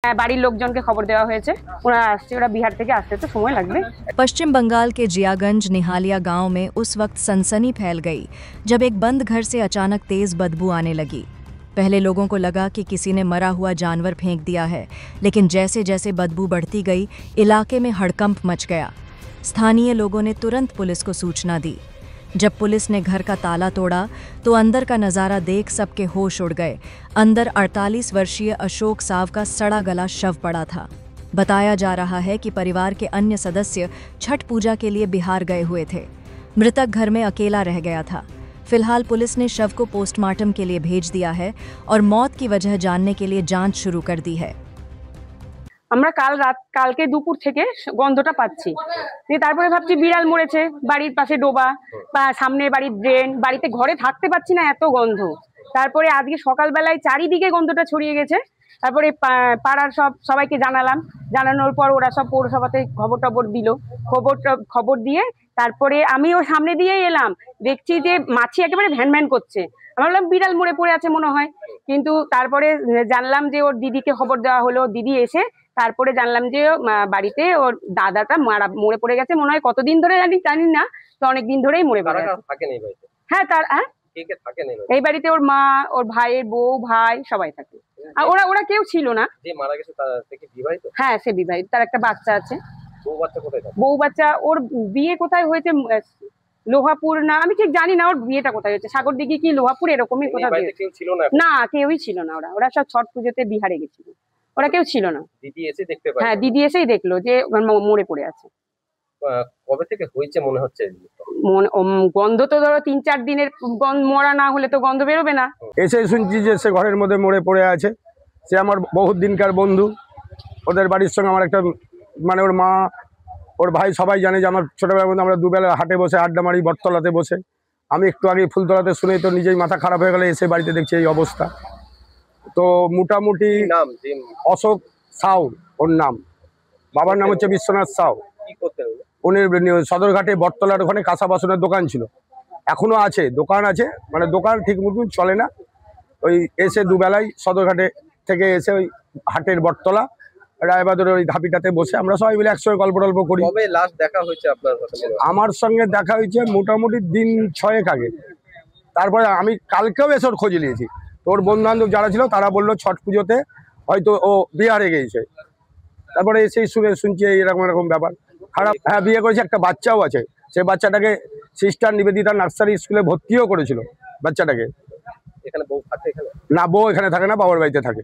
বাড়ির লোকজনকে খবর দেওয়া হয়েছে, ওরা আসছে, ওরা বিহার থেকে আসতে তো সময় লাগবে। पश्चिम बंगाल के जियागंज निहालिया गांव में उस वक्त सनसनी फैल गई जब एक बंद घर से अचानक तेज बदबू आने लगी। पहले लोगों को लगा कि किसी ने मरा हुआ जानवर फेंक दिया है, लेकिन जैसे जैसे बदबू बढ़ती गई इलाके में हड़कंप मच गया। स्थानीय लोगों ने तुरंत पुलिस को सूचना दी। जब पुलिस ने घर का ताला तोड़ा तो अंदर का नज़ारा देख सबके होश उड़ गए। अंदर 48 वर्षीय अशोक साव का सड़ा गला शव पड़ा था। बताया जा रहा है कि परिवार के अन्य सदस्य छठ पूजा के लिए बिहार गए हुए थे। मृतक घर में अकेला रह गया था। फिलहाल पुलिस ने शव को पोस्टमार्टम के लिए भेज दिया है और मौत की वजह जानने के लिए जांच शुरू कर दी है। আমরা কালকে দুপুর থেকে গন্ধটা পাচ্ছি, তারপরে ভাবছি বিড়াল মরেছে, বাড়ির পাশে ডোবা বা সামনে বাড়ির ড্রেন, বাড়িতে ঘরে থাকতে পারছি না, এত গন্ধ। তারপরে আজকে সকালবেলায় চারিদিকে গন্ধটা ছড়িয়ে গেছে। তারপরে পাড়ার সবাইকে জানানোর পর ওরা সব পৌরসভাতে খবর দিল। খবর দিয়ে তারপরে আমি ওর সামনে দিয়েই এলাম, দেখছি যে মাছি একেবারে ভ্যান ভ্যান করছে। আমি বললাম বিড়াল মরে পড়ে আছে মনে হয়, কিন্তু তারপরে জানলাম যে ওর দিদিকে খবর দেওয়া হলো। দিদি এসে তারপরে জানলাম যে বাড়িতে ওর দাদাটা মরে পড়ে গেছে মনে হয়। কতদিন ধরে জানি না, তো অনেকদিন ধরেই মরে পড়ে গেছে। হ্যাঁ, এই বাড়িতে ওর মা, ওর ভাইয়ের বউ, ভাই সবাই থাকে। আর ওরা কেউ ছিল না। হ্যাঁ, সে বিবাহিত, তার একটা বাচ্চা আছে। বউ বাচ্চা ওর বিয়ে কোথায় হয়েছে, লোহাপুর না, আমি ঠিক জানি না ওর বিয়েটা কোথায় হয়েছে, সাগরদিঘি কি লোহাপুর এরকমই কোথাও। না, কেউই ছিল না। ওরা সব ছট পুজোতে বিহারে গেছিল, ওরা কেউ ছিল না। হ্যাঁ, দিদি এসেই দেখলো যে মরে পড়ে আছে। কবে থেকে হয়েছে মনে হচ্ছে? গন্ধ তো ধরো 3-4 দিনের, মরা না হলে তো গন্ধ বেরোবে না। এসে শুনছি যে সে ঘরের মধ্যে মরে পড়ে আছে। সে আমার বহুত দিনকার বন্ধু। ওদের বাড়ির সঙ্গে আমার একটা, মানে ওর মা, ওর ভাই সবাই জানে যে আমার ছোটবেলার মধ্যে আমরা দুবেলা হাটে বসে আড্ডা মারি, বটতলাতে বসে। আমি একটু আগে ফুলতলাতে শুনে তো নিজেই মাথা খারাপ হয়ে গেলে এসে বাড়িতে দেখছি এই অবস্থা। তো মোটামুটি অশোক সাউ ওর নাম, বাবার নাম হচ্ছে বিশ্বনাথ সাউ। উনি সদরঘাটে বটতলার ওখানে কাঁসা বাসনের দোকান ছিল, এখনো আছে, দোকান আছে, মানে দোকান ঠিক মতন চলে না। ওই এসে দুবেলায় সদরঘাটে থেকে এসে ওই হাটের বটতলা রায়বাজারের ওই ধাপিটাতে বসে আমরা সবাই মিলে একসঙ্গে গল্প টল্প করি। দেখা হয়েছে আপনার? আমার সঙ্গে দেখা হয়েছে মোটামুটি দিন 6 আগে। তারপরে আমি কালকেও এসে ওর খোঁজ নিয়েছি। তোর বন্ধু বান্ধব যারা ছিল তারা বললো ছট পুজোতে হয়তো ও বিহারে গিয়েছে। তারপরে এসেই শুনছি এরকম এরকম ব্যাপার খারাপ। হ্যাঁ, বিয়ে করেছে, একটা বাচ্চাও আছে। সেই বাচ্চাটাকে সিস্টার নিবেদিতা নার্সারি স্কুলে ভর্তিও করেছিল বাচ্চাটাকে। এখানে বউ থাকে? না, বউ এখানে থাকে না, বাবার বাড়িতে থাকে।